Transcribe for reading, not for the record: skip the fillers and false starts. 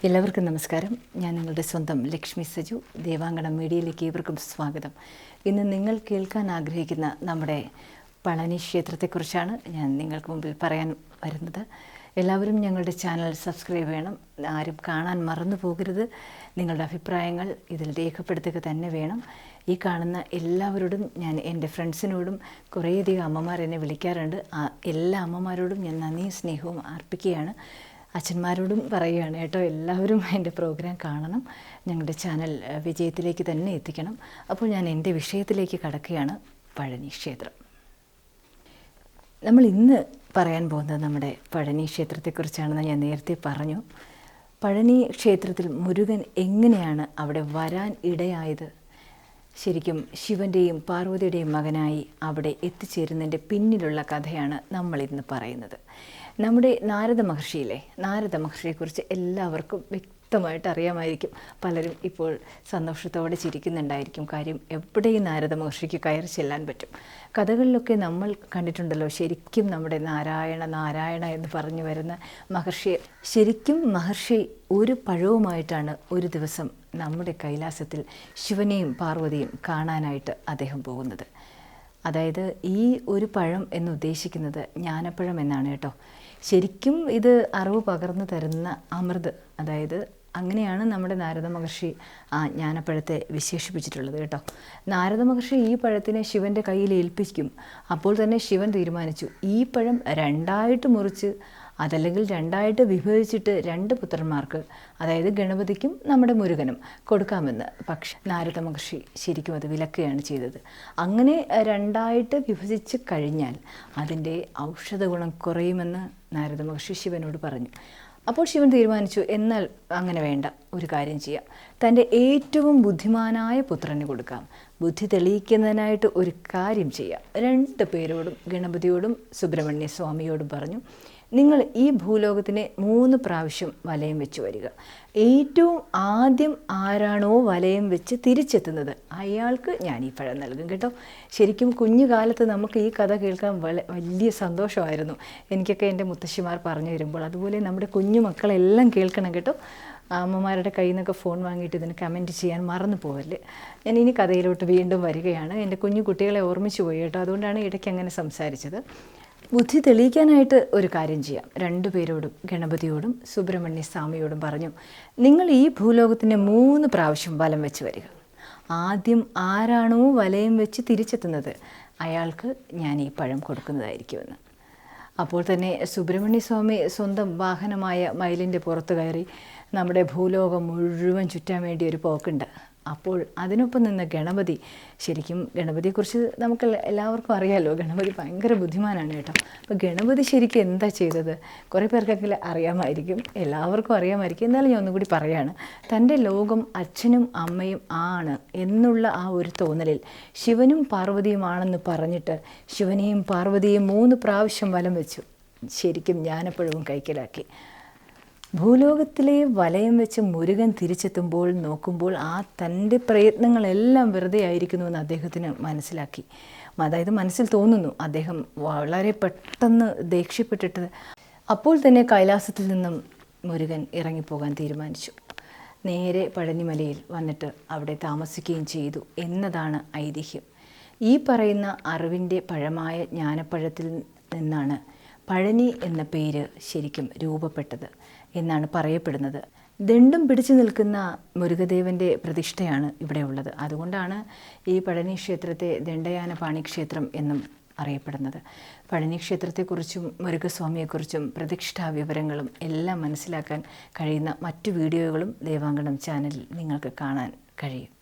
എല്ലാവർക്കും നമസ്കാരം. ഞാൻ നിങ്ങളുടെ സ്വന്തം ലക്ഷ്മി സജു. ദേവാങ്കണം മീഡിയയിലേക്ക് ഏവർക്കും സ്വാഗതം. ഇന്ന് നിങ്ങൾ കേൾക്കാൻ ആഗ്രഹിക്കുന്ന നമ്മുടെ പളനി ക്ഷേത്രത്തെക്കുറിച്ചാണ് ഞാൻ നിങ്ങൾക്ക് മുമ്പിൽ പറയാൻ വരുന്നത്. എല്ലാവരും ഞങ്ങളുടെ ചാനൽ സബ്സ്ക്രൈബ് ചെയ്യണം. ആരും കാണാൻ മറന്നു പോകരുത്. നിങ്ങളുടെ അഭിപ്രായങ്ങൾ ഇതിൽ രേഖപ്പെടുത്തുക തന്നെ വേണം. ഈ കാണുന്ന എല്ലാവരോടും ഞാൻ എൻ്റെ ഫ്രണ്ട്സിനോടും കുറേയധികം അമ്മമാർ എന്നെ വിളിക്കാറുണ്ട്. എല്ലാ അമ്മമാരോടും ഞാൻ നന്ദിയും സ്നേഹവും അർപ്പിക്കുകയാണ്. അച്ഛന്മാരോടും പറയുകയാണ് കേട്ടോ, എല്ലാവരും എൻ്റെ പ്രോഗ്രാം കാണണം, ഞങ്ങളുടെ ചാനൽ വിജയത്തിലേക്ക് തന്നെ എത്തിക്കണം. അപ്പോൾ ഞാൻ എൻ്റെ വിഷയത്തിലേക്ക് കടക്കുകയാണ്. പഴനി ക്ഷേത്രം. നമ്മൾ ഇന്ന് പറയാൻ പോകുന്നത് നമ്മുടെ പഴനി ക്ഷേത്രത്തെക്കുറിച്ചാണെന്ന് ഞാൻ നേരത്തെ പറഞ്ഞു. പഴനി ക്ഷേത്രത്തിൽ മുരുകൻ എങ്ങനെയാണ് അവിടെ വരാൻ ഇടയായത്, ശരിക്കും ശിവൻ്റെയും പാർവതിയുടെയും മകനായി അവിടെ എത്തിച്ചേരുന്നതിൻ്റെ പിന്നിലുള്ള കഥയാണ് നമ്മളിന്ന് പറയുന്നത്. നമ്മുടെ നാരദ മഹർഷിയെക്കുറിച്ച് എല്ലാവർക്കും വ്യക്തമായിട്ട് അറിയാമായിരിക്കും. പലരും ഇപ്പോൾ സന്തോഷത്തോടെ ചിരിക്കുന്നുണ്ടായിരിക്കും. കാര്യം എവിടെയും നാരദ മഹർഷിക്ക് കയറി ചെല്ലാൻ പറ്റും. കഥകളിലൊക്കെ നമ്മൾ കണ്ടിട്ടുണ്ടല്ലോ, ശരിക്കും നമ്മുടെ നാരായണ എന്ന് പറഞ്ഞു വരുന്ന മഹർഷിയെ, ശരിക്കും മഹർഷി ഒരു പഴവുമായിട്ടാണ് ഒരു ദിവസം നമ്മുടെ കൈലാസത്തിൽ ശിവനെയും പാർവതിയും കാണാനായിട്ട് അദ്ദേഹം പോകുന്നത്. അതായത് ഈ ഒരു പഴം എന്ന് ഉദ്ദേശിക്കുന്നത് ജ്ഞാനപ്പഴം എന്നാണ് കേട്ടോ. ശരിക്കും ഇത് അറിവ് പകർന്നു തരുന്ന അമൃത്, അതായത് അങ്ങനെയാണ് നമ്മുടെ നാരദ മഹർഷി ആ ജ്ഞാനപ്പഴത്തെ വിശേഷിപ്പിച്ചിട്ടുള്ളത് കേട്ടോ. നാരദ മഹർഷി ഈ പഴത്തിനെ ശിവൻ്റെ കയ്യിൽ ഏൽപ്പിക്കും. അപ്പോൾ തന്നെ ശിവൻ തീരുമാനിച്ചു, ഈ പഴം രണ്ടായിട്ട് മുറിച്ച്, അതല്ലെങ്കിൽ രണ്ടായിട്ട് വിഭജിച്ചിട്ട് രണ്ട് പുത്രന്മാർക്ക്, അതായത് ഗണപതിക്കും നമ്മുടെ മുരുകനും കൊടുക്കാമെന്ന്. പക്ഷെ നാരദ മഹർഷി ശരിക്കും അത് വിലക്കുകയാണ് ചെയ്തത്. അങ്ങനെ രണ്ടായിട്ട് വിഭജിച്ച് കഴിഞ്ഞാൽ അതിൻ്റെ ഔഷധ ഗുണം കുറയുമെന്ന് നാരദ മഹർഷി ശിവനോട് പറഞ്ഞു. അപ്പോൾ ശിവൻ തീരുമാനിച്ചു, എന്നാൽ അങ്ങനെ വേണ്ട, ഒരു കാര്യം ചെയ്യാം, തൻ്റെ ഏറ്റവും ബുദ്ധിമാനായ പുത്രന് കൊടുക്കാം. ബുദ്ധി തെളിയിക്കുന്നതിനായിട്ട് ഒരു കാര്യം ചെയ്യാം. രണ്ട് പേരോടും, ഗണപതിയോടും സുബ്രഹ്മണ്യ സ്വാമിയോടും പറഞ്ഞു, നിങ്ങൾ ഈ ഭൂലോകത്തിനെ 3 പ്രാവശ്യം വലയം വെച്ച് വരിക. ഏറ്റവും ആദ്യം ആരാണോ വലയം വെച്ച് തിരിച്ചെത്തുന്നത് അയാൾക്ക് ഞാൻ ഈ പഴം നൽകും കേട്ടോ. ശരിക്കും കുഞ്ഞുകാലത്ത് നമുക്ക് ഈ കഥ കേൾക്കാൻ വലിയ സന്തോഷമായിരുന്നു. എനിക്കൊക്കെ എൻ്റെ മുത്തശ്ശിമാർ പറഞ്ഞു തരുമ്പോൾ. അതുപോലെ നമ്മുടെ കുഞ്ഞു മക്കളെല്ലാം കേൾക്കണം കേട്ടോ. അമ്മമാരുടെ കയ്യിൽ നിന്നൊക്കെ ഫോൺ വാങ്ങിയിട്ട് ഇതിന് കമൻറ്റ് ചെയ്യാൻ മറന്നു പോകല്ലേ. ഞാൻ ഇനി കഥയിലോട്ട് വീണ്ടും വരികയാണ്. എൻ്റെ കുഞ്ഞു കുട്ടികളെ ഓർമ്മിച്ചു പോയി കേട്ടോ, അതുകൊണ്ടാണ് ഇടയ്ക്ക് അങ്ങനെ സംസാരിച്ചത്. ബുദ്ധി തെളിയിക്കാനായിട്ട് ഒരു കാര്യം ചെയ്യാം. 2 പേരോടും, ഗണപതിയോടും സുബ്രഹ്മണ്യ സ്വാമിയോടും പറഞ്ഞു, നിങ്ങൾ ഈ ഭൂലോകത്തിൻ്റെ 3 പ്രാവശ്യം വലം വെച്ച് വരിക. ആദ്യം ആരാണോ വലയം വെച്ച് തിരിച്ചെത്തുന്നത് അയാൾക്ക് ഞാൻ ഈ പഴം കൊടുക്കുന്നതായിരിക്കുമെന്ന്. അപ്പോൾ തന്നെ സുബ്രഹ്മണ്യ സ്വാമി സ്വന്തം വാഹനമായ മയിലിൻ്റെ പുറത്ത് കയറി നമ്മുടെ ഭൂലോകം മുഴുവൻ ചുറ്റാൻ വേണ്ടി ഒരു പോക്കുണ്ട്. അപ്പോൾ അതിനൊപ്പം നിന്ന് ഗണപതി, ശരിക്കും ഗണപതിയെക്കുറിച്ച് നമുക്ക് എല്ലാവർക്കും അറിയാമല്ലോ, ഗണപതി ഭയങ്കര ബുദ്ധിമാനാണ് കേട്ടോ. അപ്പോൾ ഗണപതി ശരിക്കും എന്താ ചെയ്തത്, കുറേ പേർക്കൊക്കെ അറിയാമായിരിക്കും, എല്ലാവർക്കും അറിയാമായിരിക്കും, എന്നാലും ഞാൻ ഒന്നുകൂടി പറയാണ്. തൻ്റെ ലോകം അച്ഛനും അമ്മയും ആണ് എന്നുള്ള ആ ഒരു തോന്നലിൽ ശിവനും പാർവതിയുമാണെന്ന് പറഞ്ഞിട്ട് ശിവനെയും പാർവതിയെയും 3 പ്രാവശ്യം വലം വെച്ചു. ശരിക്കും ജ്ഞാനപ്പഴവും കൈക്കലാക്കി. ഭൂലോകത്തിലെ വലയം വെച്ച് മുരുകൻ തിരിച്ചെത്തുമ്പോൾ നോക്കുമ്പോൾ ആ തൻ്റെ പ്രയത്നങ്ങളെല്ലാം വെറുതെ ആയിരിക്കുന്നുവെന്ന് അദ്ദേഹത്തിന് മനസ്സിലാക്കി. അതായത് മനസ്സിൽ തോന്നുന്നു. അദ്ദേഹം വളരെ പെട്ടെന്ന് ദേഷ്യപ്പെട്ടിട്ട് അപ്പോൾ തന്നെ കൈലാസത്തിൽ നിന്നും മുരുകൻ ഇറങ്ങിപ്പോകാൻ തീരുമാനിച്ചു. നേരെ പഴനിമലയിൽ വന്നിട്ട് അവിടെ താമസിക്കുകയും ചെയ്തു എന്നതാണ് ഐതിഹ്യം. ഈ പറയുന്ന അറിവിൻ്റെ പഴമായ ജ്ഞാനപ്പഴത്തിൽ നിന്നാണ് പഴനി എന്ന പേര് ശരിക്കും രൂപപ്പെട്ടത് എന്നാണ് പറയപ്പെടുന്നത്. ദണ്ഡും പിടിച്ചു നിൽക്കുന്ന മുരുകദേവൻ്റെ പ്രതിഷ്ഠയാണ് ഇവിടെ ഉള്ളത്. അതുകൊണ്ടാണ് ഈ പഴനി ക്ഷേത്രത്തെ ദണ്ഡയാനപാണി ക്ഷേത്രം എന്നും അറിയപ്പെടുന്നത്. പഴനി ക്ഷേത്രത്തെക്കുറിച്ചും മുരുകസ്വാമിയെക്കുറിച്ചും പ്രതിഷ്ഠാ വിവരങ്ങളും എല്ലാം മനസ്സിലാക്കാൻ കഴിയുന്ന മറ്റു വീഡിയോകളും ദേവാങ്കണം ചാനലിൽ നിങ്ങൾക്ക് കാണാൻ കഴിയും.